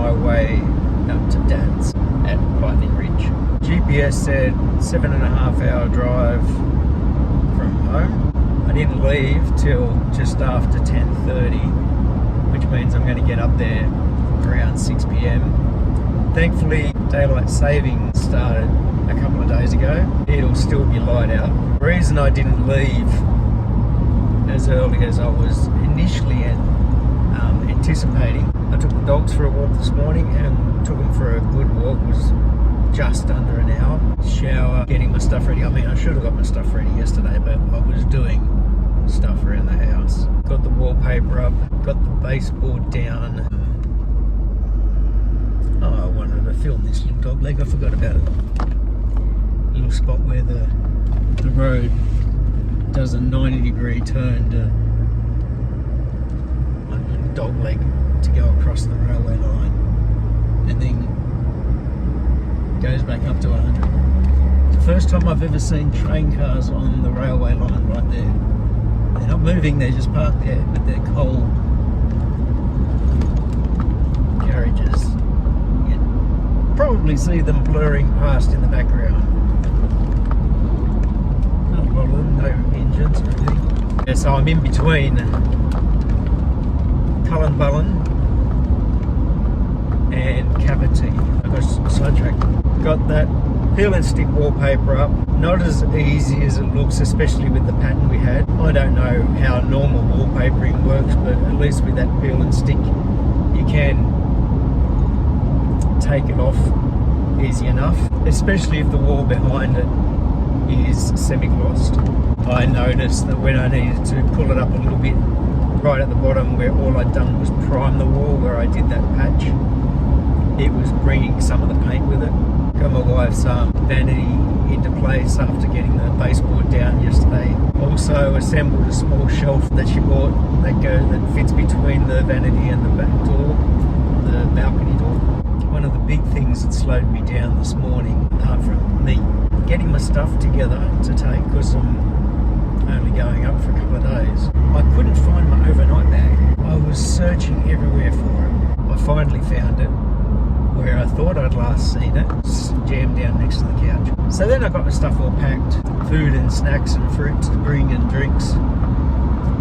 my way up to Dad's at Lightning Ridge. GPS said 7.5 hour drive from home. I didn't leave till just after 10:30, which means I'm going to get up there around 6 p.m. Thankfully, daylight saving started a couple of days ago. It'll still be light out. The reason I didn't leave as early as I was initially anticipating, I took the dogs for a walk this morning and took them for a good walk. It was just under an hour. Shower, getting my stuff ready. I mean, I should have got my stuff ready yesterday, but I was doing stuff around the house. Got the wallpaper up, got the baseboard down. Oh, I wanted to film this little dog leg. I forgot about it. A little spot where the road does a 90-degree turn to a dog leg to go across the railway line and then goes back up to 100. It's the first time I've ever seen train cars on the railway line right there. They're not moving, they're just parked there, but they're coal carriages. You can probably see them blurring past in the background. Not a lot of them, no engines or anything. Yeah, so I'm in between Cullenbullen and Capity. I got sidetracked. Got that peel and stick wallpaper up. Not as easy as it looks, especially with the pattern we had. I don't know how normal wallpapering works, but at least with that peel and stick, you can take it off easy enough, especially if the wall behind it is semi-glossed. I noticed that when I needed to pull it up a little bit, right at the bottom where all I'd done was prime the wall where I did that patch, it was bringing some of the paint with it. Got my wife's vanity into place after getting the baseboard down yesterday. Also assembled a small shelf that she bought that fits between the vanity and the back door, the balcony door. One of the big things that slowed me down this morning, apart from me getting my stuff together to take, because I'm only going up for a couple of days, I couldn't find my overnight bag. I was searching everywhere for it. I finally found it where I thought I'd last seen it, jammed down next to the couch. So then I got my stuff all packed, food and snacks and fruit to bring and drinks,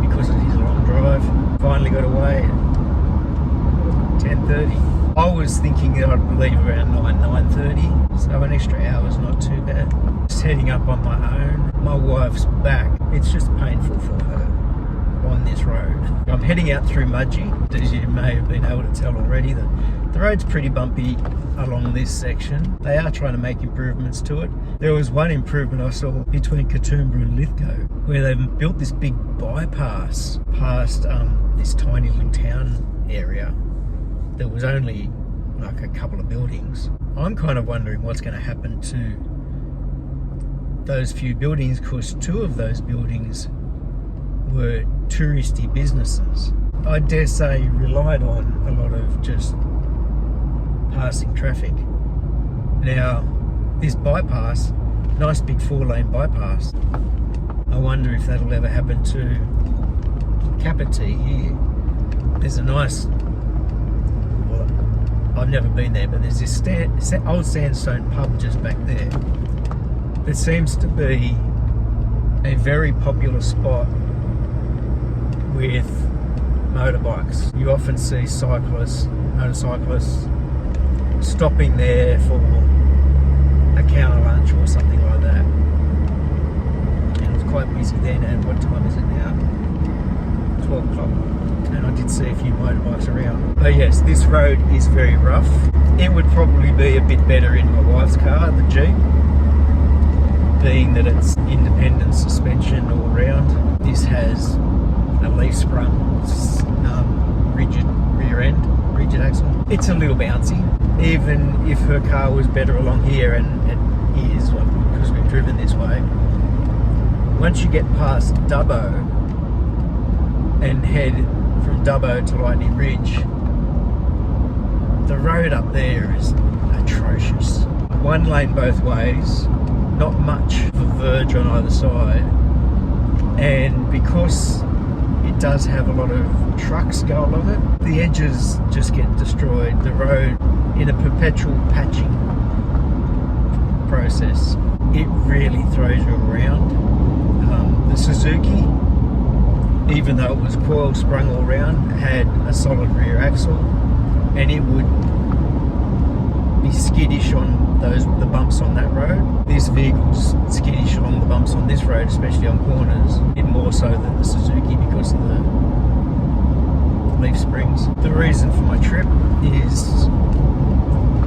because it is a long drive. Finally got away at 10:30. I was thinking that I'd leave around 9:30, so an extra hour's not too bad. Just heading up on my own. My wife's back. It's just painful for her on this road. I'm heading out through Mudgee. As you may have been able to tell already, the road's pretty bumpy along this section. They are trying to make improvements to it. There was one improvement I saw between Katoomba and Lithgow, where they've built this big bypass past this tiny little town area. There was only like a couple of buildings. I'm kind of wondering what's going to happen to those few buildings, because two of those buildings were touristy businesses. I dare say relied on a lot of just passing traffic. Now, this bypass, nice big 4-lane bypass, I wonder if that'll ever happen to Capity here. There's a nice, well, I've never been there, but there's this old sandstone pub just back there. There seems to be a very popular spot with motorbikes. You often see motorcyclists stopping there for a counter lunch or something like that. And it was quite busy then, and what time is it now? 12 o'clock. And I did see a few motorbikes around. But yes, this road is very rough. It would probably be a bit better in my wife's car, the Jeep, being that it's independent suspension all round. This has a leaf sprung, rigid rear end, rigid axle. It's a little bouncy. Even if her car was better along here, and it is, because we've driven this way, once you get past Dubbo and head from Dubbo to Lightning Ridge, the road up there is atrocious. One lane both ways, not much of a verge on either side, and because it does have a lot of trucks go along it. The edges just get destroyed. The road, in a perpetual patching process, it really throws you around. The Suzuki, even though it was coil sprung all round, had a solid rear axle, and it would be skittish on the bumps on that road. This vehicle's skittish on the bumps on this road, especially on corners, even more so than the Suzuki because of the leaf springs. The reason for my trip is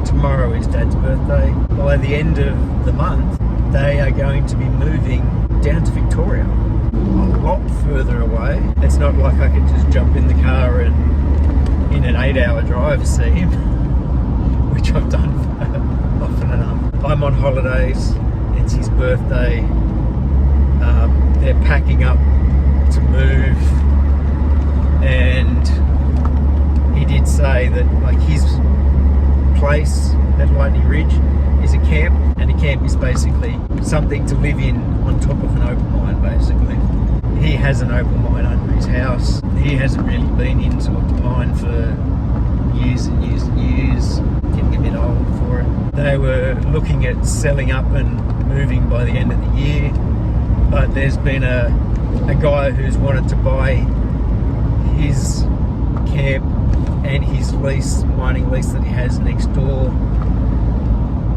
tomorrow is Dad's birthday. By the end of the month, they are going to be moving down to Victoria, a lot further away. It's not like I could just jump in the car and in an 8-hour drive see him, which I've done often enough. I'm on holidays, it's his birthday, they're packing up to move, and he did say that like his place at Lightning Ridge is a camp, and a camp is basically something to live in on top of an opal mine basically. He has an opal mine under his house. He hasn't really been into a mine for years and years and years, getting a bit old for it. They were looking at selling up and moving by the end of the year, but there's been a guy who's wanted to buy his camp and his lease, mining lease that he has next door,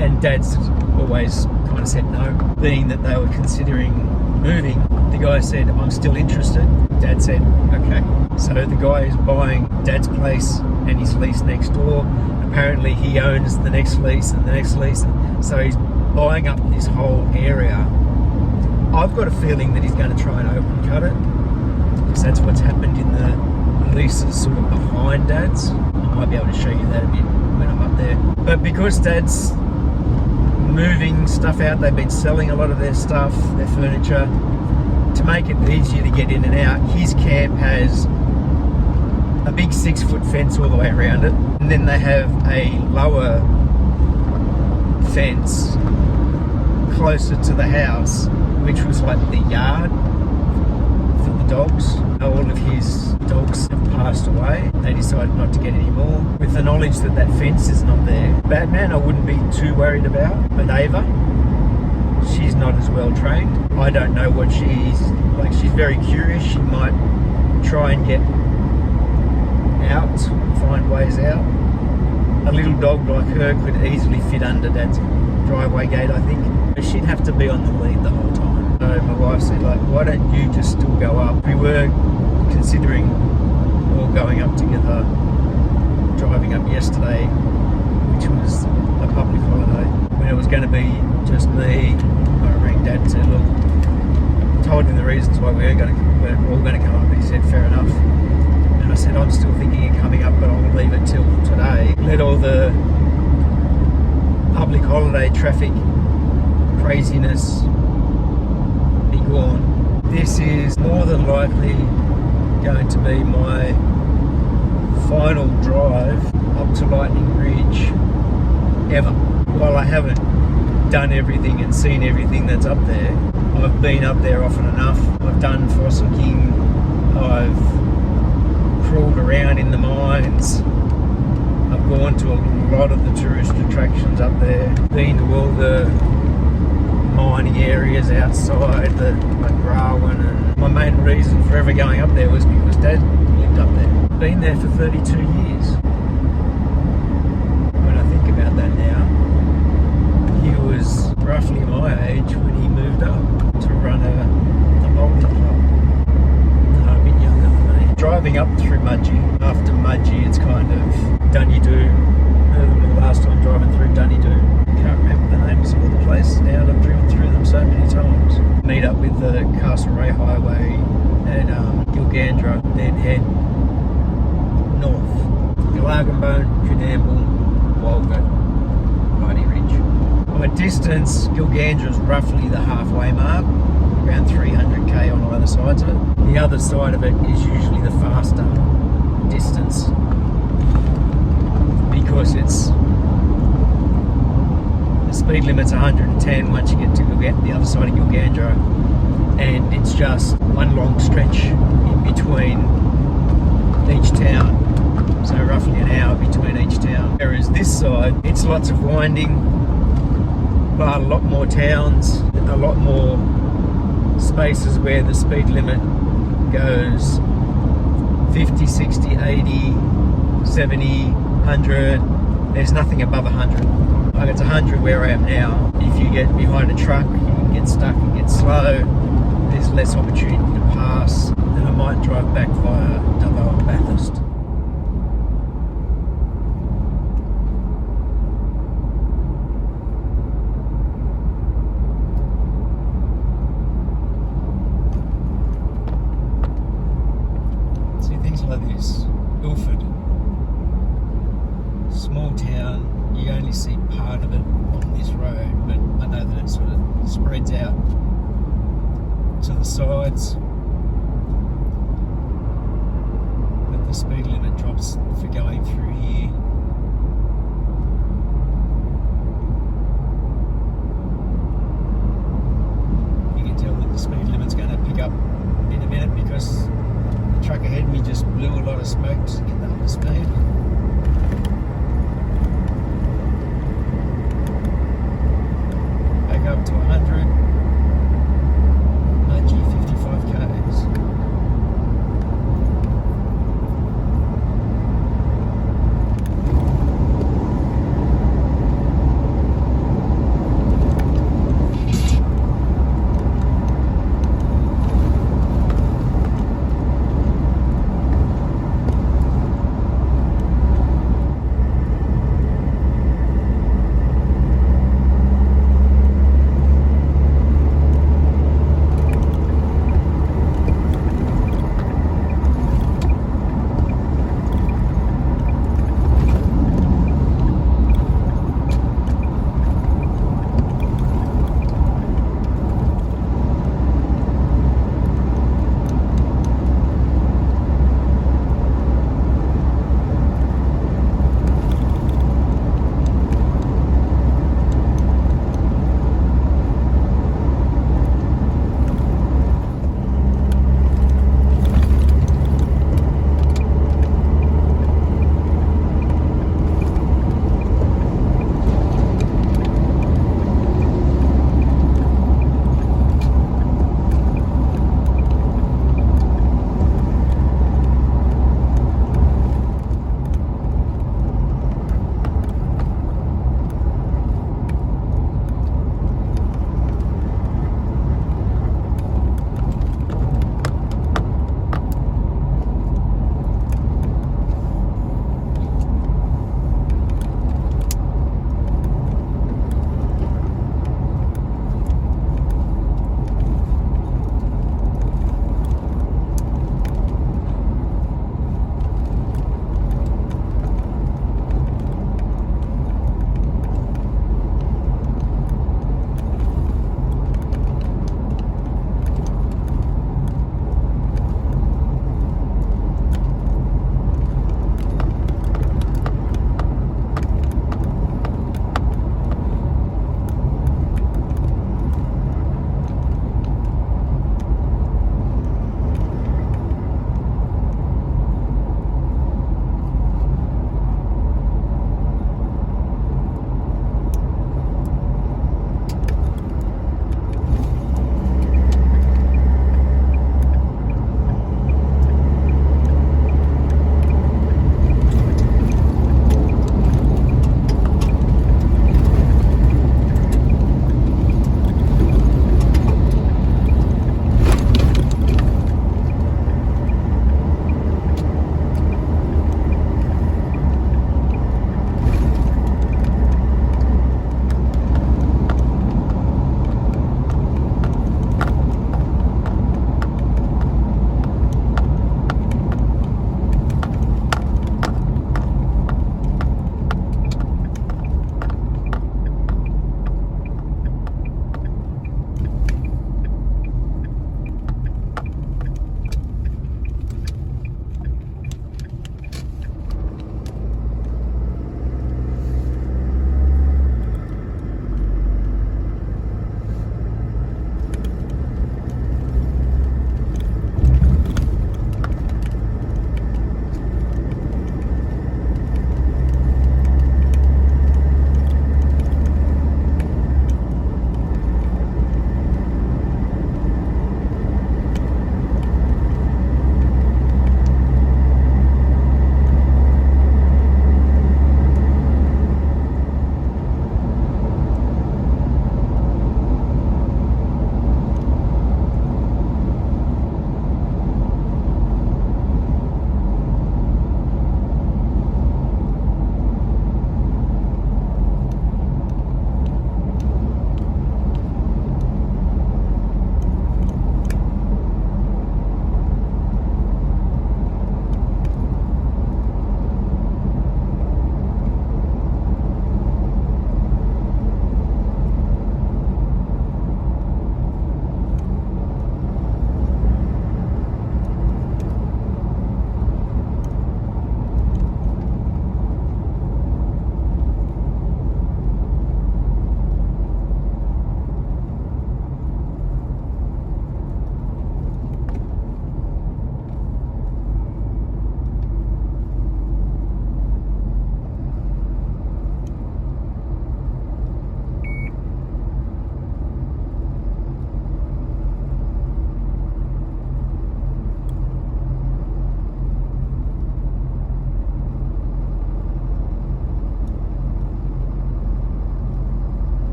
and Dad's always kind of said no. Being that they were considering moving, the guy said, I'm still interested. Dad said, okay. So the guy is buying Dad's place and his lease next door. Apparently he owns the next lease and the next lease. So he's buying up this whole area. I've got a feeling that he's going to try and open cut it, because that's what's happened in the leases sort of behind Dad's. I might be able to show you that a bit when I'm up there. But because Dad's moving stuff out, they've been selling a lot of their stuff, their furniture, to make it easier to get in and out. His camp has a big 6-foot fence all the way around it, and then they have a lower fence closer to the house, which was like the yard for the dogs. All of his dogs have passed away. They decided not to get any more, with the knowledge that that fence is not there. Batman I wouldn't be too worried about, but Ava, she's not as well trained. I don't know what she's like. She's very curious. She might try and get out, find ways out. A little dog like her could easily fit under Dad's driveway gate, I think, but she'd have to be on the lead the whole time. So my wife said, like, why don't you just still go up? We were considering all going up together, driving up yesterday, which was a public holiday. When it was going to be just me, I rang Dad and said, look, told him the reasons why we're all going to come up. He said, fair enough. And I said, I'm still thinking of coming up, but I'll leave it till today. Let all the public holiday traffic craziness be gone. This is more than likely going to be my final drive up to Lightning Ridge ever. While I haven't done everything and seen everything that's up there, I've been up there often enough. I've done Fossil King, I've crawled around in the mines, I've gone to a lot of the tourist attractions up there, been to all the mining areas outside, like Grawin, and my main reason for ever going up there was because Dad lived up there. Been there for 32 years. When I think about that now, he was roughly my age when he moved up to run a bowling club. No, a bit younger than me. Driving up through Mudgee, after Mudgee it's kind of Dunnydoo. The last time driving through Dunnydoo, can't remember the names of all the places now. I've driven through them so many times. Meet up with the Castlereagh Highway at Gilgandra, then head north. Glargambone, Coonamble, Walgett, Mighty Ridge. By distance, Gilgandra's roughly the halfway mark, around 300k on either sides of it. The other side of it is usually the faster distance, because the speed limit's 110 once you get to the other side of Gilgandra, and it's just one long stretch in between between each town. So roughly an hour between each town. Whereas this side, it's lots of winding, but a lot more towns, a lot more spaces where the speed limit goes 50, 60, 80, 70, 100. There's nothing above 100. Like it's 100 where I am now. If you get behind a truck, you can get stuck and get slow. There's less opportunity to pass, and I might drive back via Dubbo and Bathurst. See things like this, Ilford, small town. You only see part of it on this road, but I know that it sort of spreads out to the sides. But the speed limit drops for going through here. You can tell that the speed limit's going to pick up in a minute because the truck ahead of me just blew a lot of smoke to get up to speed. Up to 100, IG 55 k's.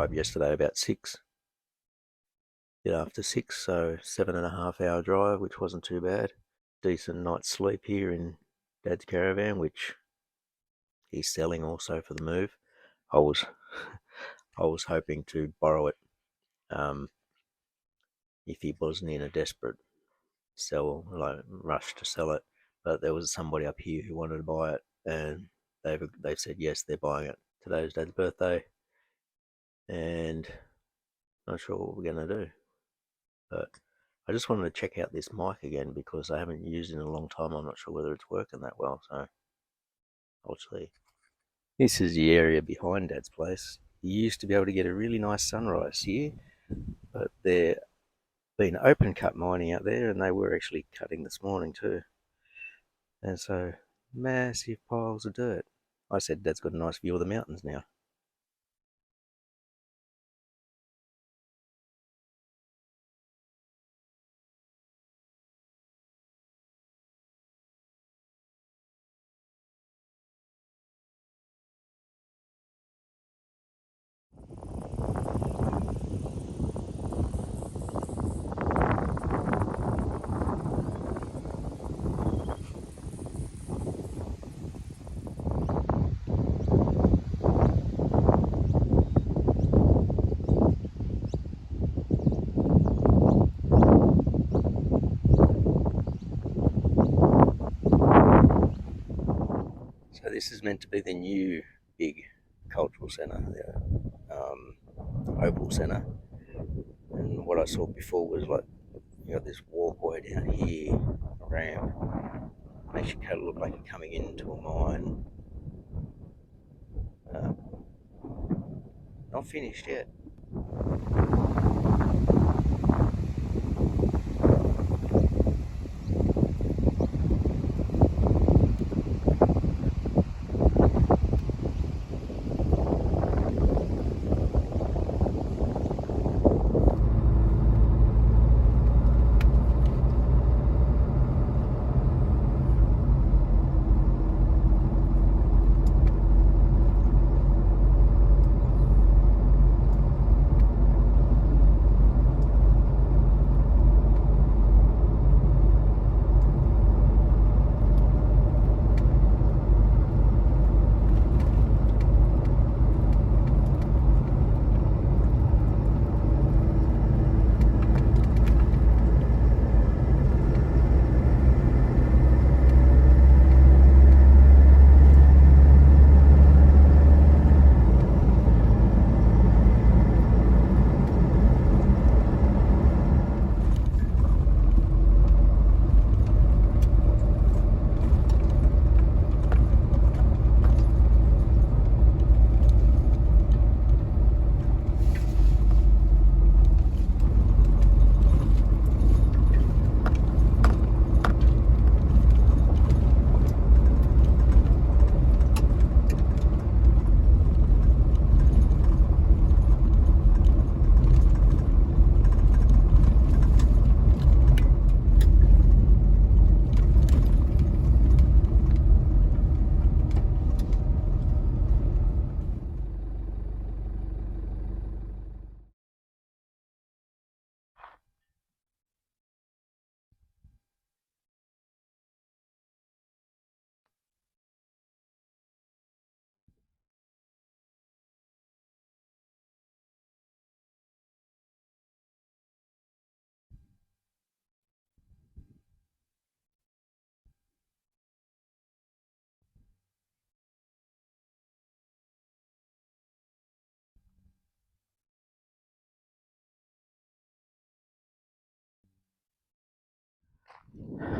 drive yesterday about 6, after 6, so 7.5 hour drive, which wasn't too bad. Decent night's sleep here in Dad's caravan, which he's selling also for the move. I was I was hoping to borrow it if he wasn't in a desperate rush to sell it, but there was somebody up here who wanted to buy it, and they've said yes, they're buying it. Today's Dad's birthday, and not sure what we're gonna do, but I just wanted to check out this mic again because I haven't used it in a long time. I'm not sure whether it's working that well, so I'll see. This is the area behind Dad's place. You used to be able to get a really nice sunrise here, but there been open cut mining out there, and they were actually cutting this morning too. And so, massive piles of dirt. I said Dad's got a nice view of the mountains now. So this is meant to be the new big cultural centre, the Opal Centre. And what I saw before was like, you got this walkway down here, a ramp, makes you kind of look like you're coming into a mine. Not finished yet.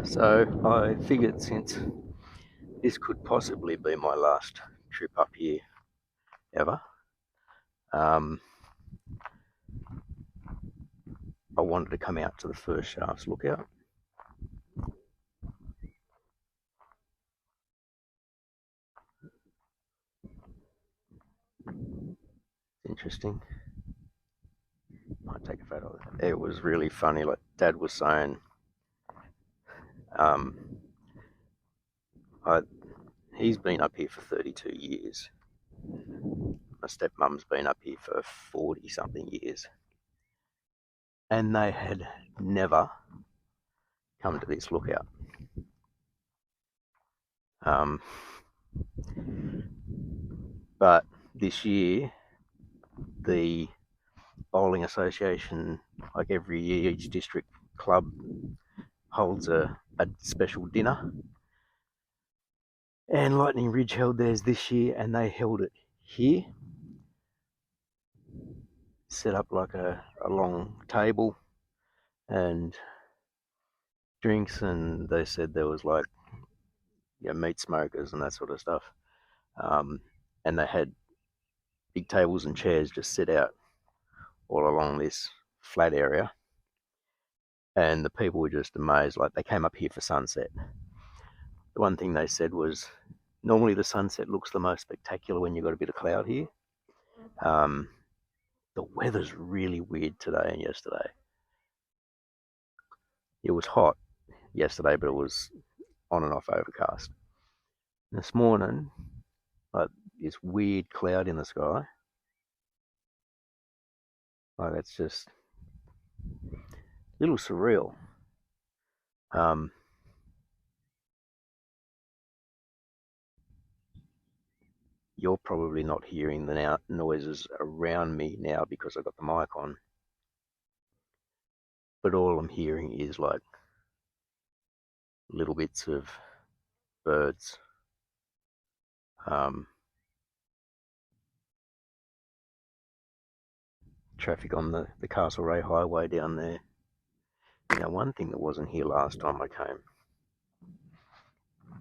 So I figured since this could possibly be my last trip up here ever, I wanted to come out to the first shafts lookout. Interesting. Might take a photo of it. It was really funny. Like Dad was saying, he's been up here for 32 years, my stepmom's been up here for 40 something years, and they had never come to this lookout. But this year, the bowling association, like every year, each district club holds a special dinner, and Lightning Ridge held theirs this year, and they held it here, set up like a long table and drinks, and they said there was like meat smokers and that sort of stuff, and they had big tables and chairs just set out all along this flat area, and the people were just amazed. Like, they came up here for sunset. The one thing they said was, normally the sunset looks the most spectacular when you've got a bit of cloud here. The weather's really weird today and yesterday. It was hot yesterday, but it was on and off overcast. This morning, like, this weird cloud in the sky. Like, it's just a little surreal. You're probably not hearing the noises around me now because I've got the mic on, but all I'm hearing is like little bits of birds. Traffic on the Castlereagh Highway down there. Now, one thing that wasn't here last time I came,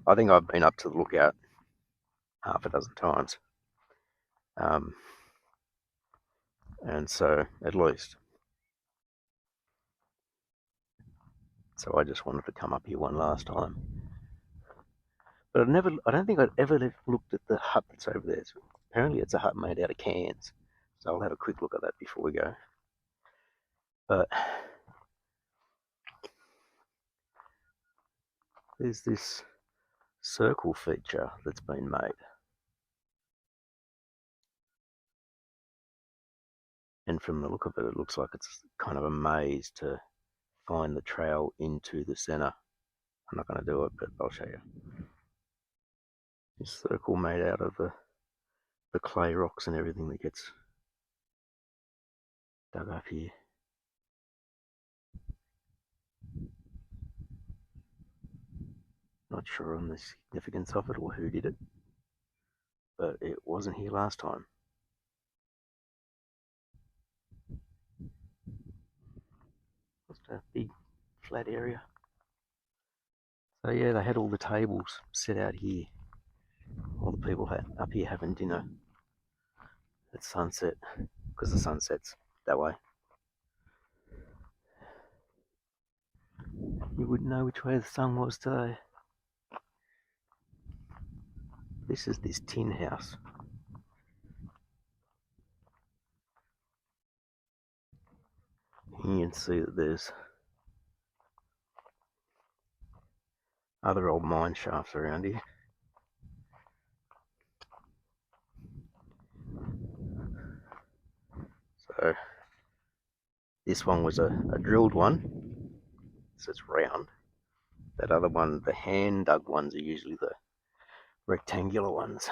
I think I've been up to the lookout half a dozen times, and so at least. So I just wanted to come up here one last time. But I don't think I'd ever looked at the hut that's over there. So apparently it's a hut made out of cans. So I'll have a quick look at that before we go. But there's this circle feature that's been made. And from the look of it, it looks like it's kind of a maze to find the trail into the centre. I'm not going to do it, but I'll show you. This circle made out of the clay rocks and everything that gets dug up here. Not sure on the significance of it or who did it, but it wasn't here last time. Just a big flat area. So yeah, they had all the tables set out here. All the people up here having dinner at sunset, because the sun sets that way. You wouldn't know which way the sun was today. This is this tin house. You can see that there's other old mine shafts around here. So this one was a drilled one, so it's round. That other one, the hand dug ones, are usually the rectangular ones.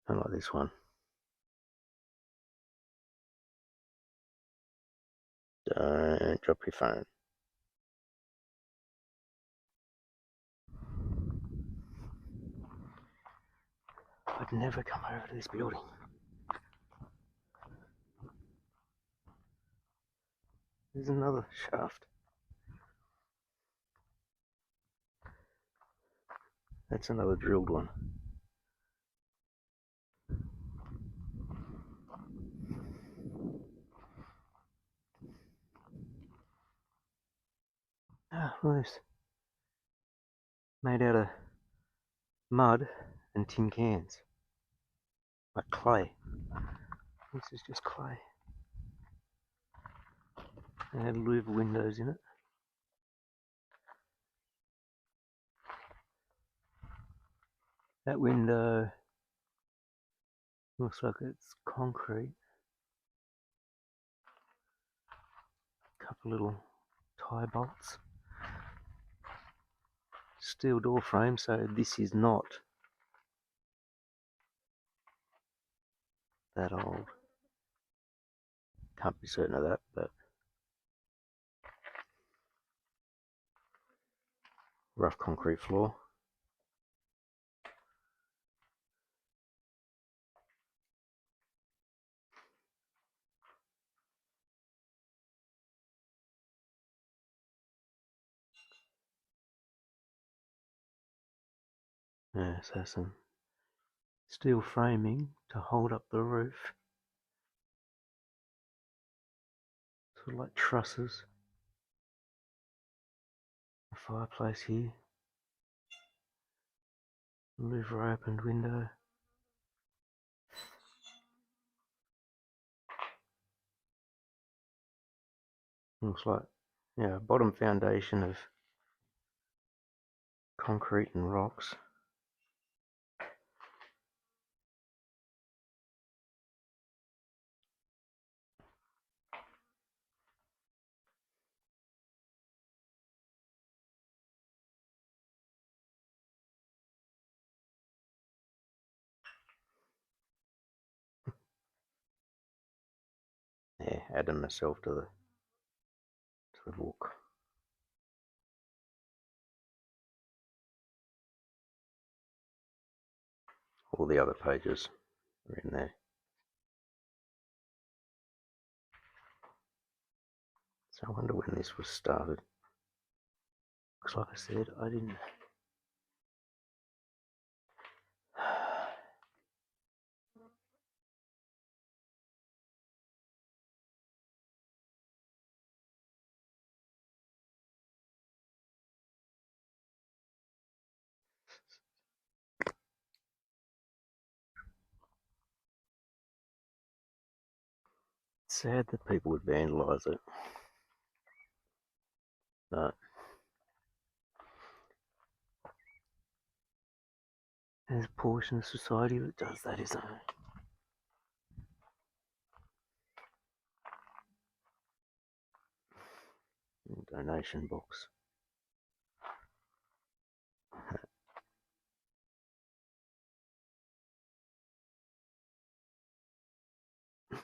I like this one. Don't drop your phone. I'd never come over to this building. There's another shaft. That's another drilled one. Ah, look at this. Made out of mud and tin cans. Like clay. This is just clay. It had louver windows in it. That window looks like it's concrete. A couple little tie bolts. Steel door frame, so this is not that old. Can't be certain of that, but rough concrete floor. Yeah, so some steel framing to hold up the roof. Sort of like trusses. A fireplace here. Louver opened window. Looks like, yeah, bottom foundation of concrete and rocks. Yeah, adding myself to the book. All the other pages are in there. So I wonder when this was started. Because like I said, I didn't... Sad that people would vandalise it. But there's a portion of society that does that, isn't it? Donation box.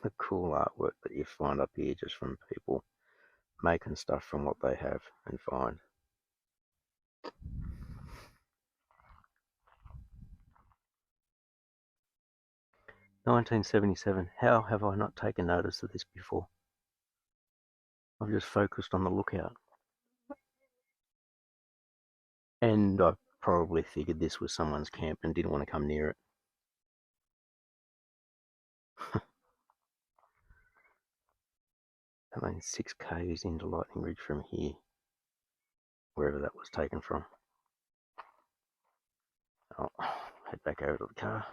The cool artwork that you find up here just from people making stuff from what they have and find. "1977. How have I not taken notice of this before? I've just focused on the lookout. And I probably figured this was someone's camp and didn't want to come near it. I mean, 6 k's into Lightning Ridge from here, wherever that was taken from. I'll head back over to the car.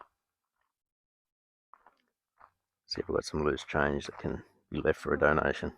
See if we've got some loose change that can be left for a donation.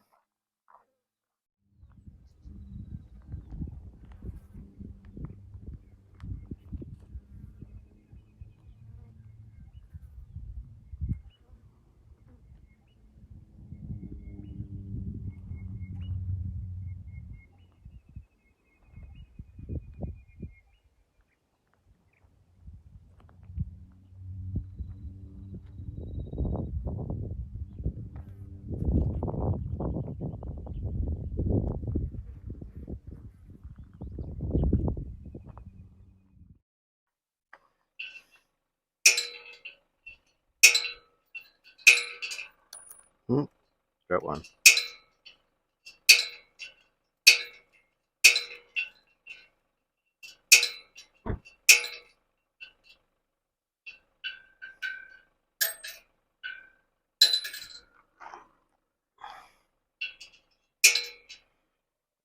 Got one.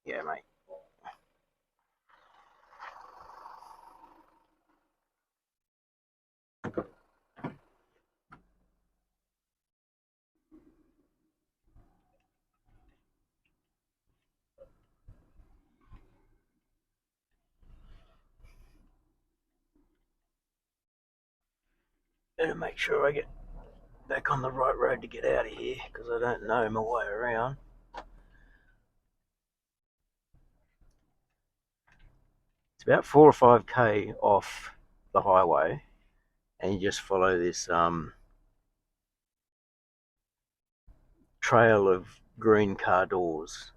Yeah, mate. Better make sure I get back on the right road to get out of here because I don't know my way around. It's about 4 or 5k off the highway, and you just follow this trail of green car doors.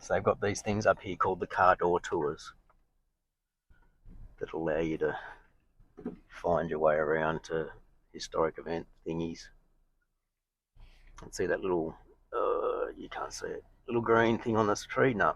So they've got these things up here called the car door tours that allow you to find your way around to historic event thingies. And see that little, you can't see it, little green thing on this tree? No.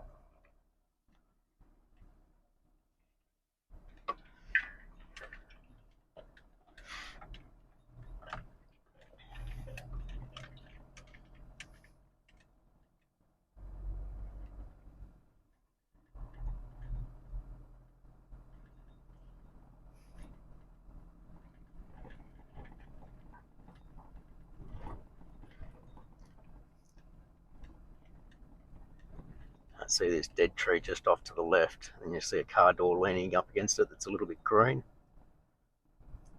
I see this dead tree just off to the left, and you see a car door leaning up against it that's a little bit green.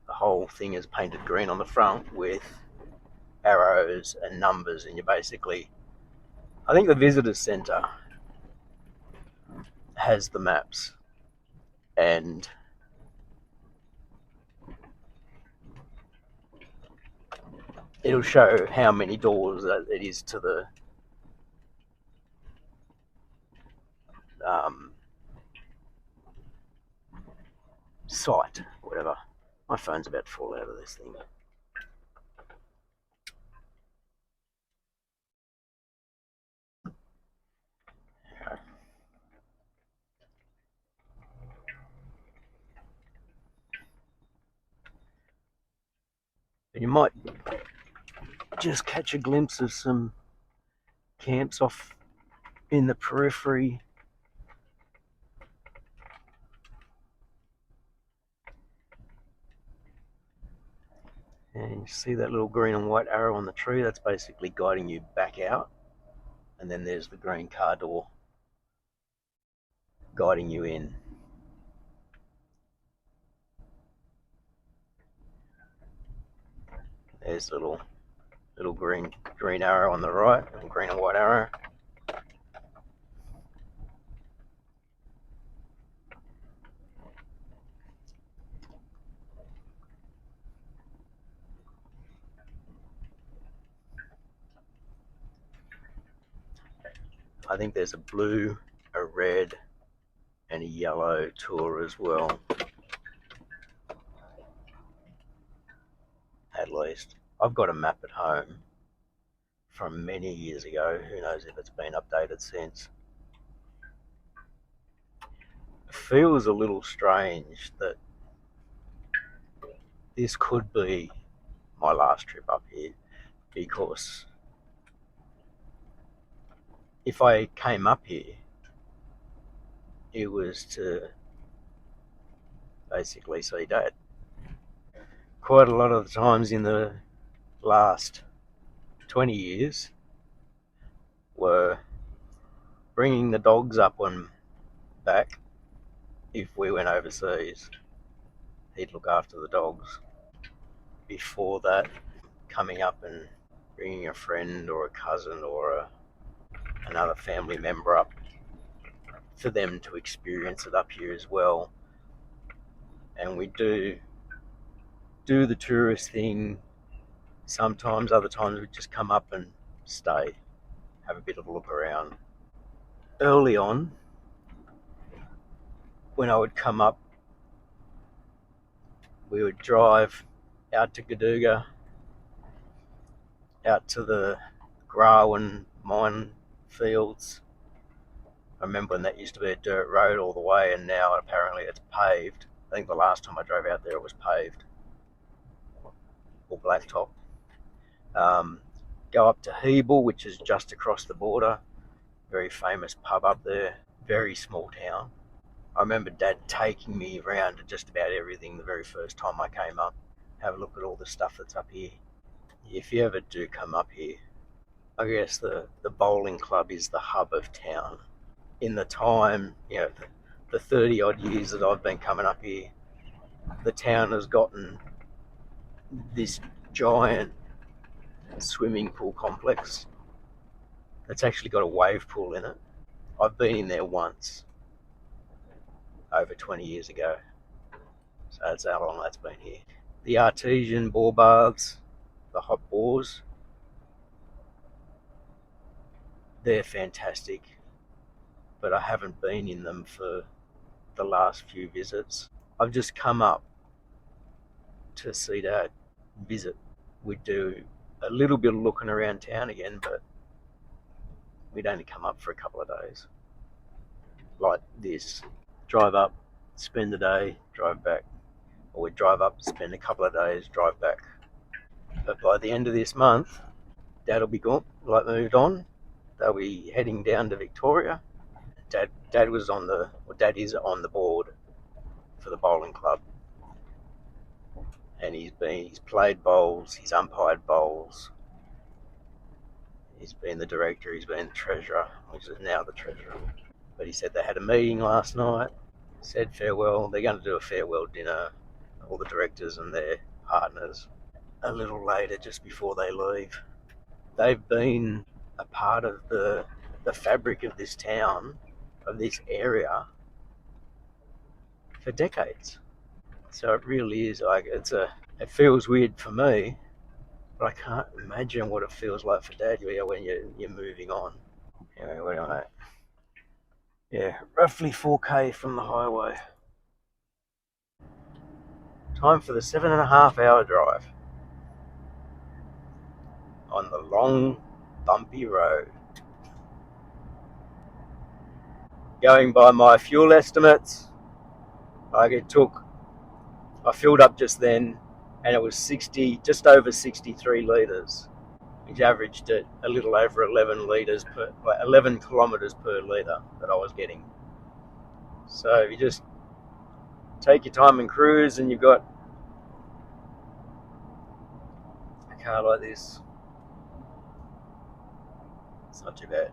The whole thing is painted green on the front with arrows and numbers, and you basically, I think the visitor centre has the maps, and it'll show how many doors it is to the site, whatever. My phone's about to fall out of this thing. And you might just catch a glimpse of some camps off in the periphery. And you see that little green and white arrow on the tree? That's basically guiding you back out. And then there's the green car door guiding you in. There's a little green arrow on the right, and green and white arrow. I think there's a blue, a red, and a yellow tour as well. At least. I've got a map at home from many years ago. Who knows if it's been updated since. It feels a little strange that this could be my last trip up here, because if I came up here, it was to basically see Dad. Quite a lot of the times in the last 20 years were bringing the dogs up and back. If we went overseas, he'd look after the dogs. Before that, coming up and bringing a friend or a cousin or another family member up for them to experience it up here as well. And we do the tourist thing sometimes. Other times we just come up and stay, have a bit of a look around. Early on, when I would come up, we would drive out to Gaduga, out to the Grawin mine fields. I remember when that used to be a dirt road all the way, and now apparently it's paved. I think the last time I drove out there it was paved or blacktop. Go up to Hebel, which is just across the border. Very famous pub up there. Very small town. I remember Dad taking me around to just about everything the very first time I came up. Have a look at all the stuff that's up here. If you ever do come up here, I guess the bowling club is the hub of town. In the time, the 30 odd years that I've been coming up here, the town has gotten this giant swimming pool complex that's actually got a wave pool in it. I've been in there once over 20 years ago, so that's how long that's been here. The artesian bore baths, the hot bores, they're fantastic, but I haven't been in them for the last few visits. I've just come up to see Dad visit. We do a little bit of looking around town again, but we'd only come up for a couple of days. Like this, drive up, spend the day, drive back. Or we'd drive up, spend a couple of days, drive back. But by the end of this month, Dad will be gone, like moved on. They'll be heading down to Victoria. Dad is on the board for the bowling club, and he's played bowls, he's umpired bowls, he's been the director, he's been the treasurer, which is now the treasurer. But he said they had a meeting last night, said farewell. They're going to do a farewell dinner, all the directors and their partners, a little later, just before they leave. They've been a part of the fabric of this town, of this area, for decades. So it really is like it feels weird for me, but I can't imagine what it feels like for Dad when you're moving on. Anyway, where am I at? Yeah, roughly 4k from the highway. Time for the 7.5 hour drive on the long, bumpy road. Going by my fuel estimates, I filled up just then, and it was just over 63 litres, which averaged at a little over 11 kilometres per litre that I was getting. So if you just take your time and cruise, and you've got a car like this, it's not too bad.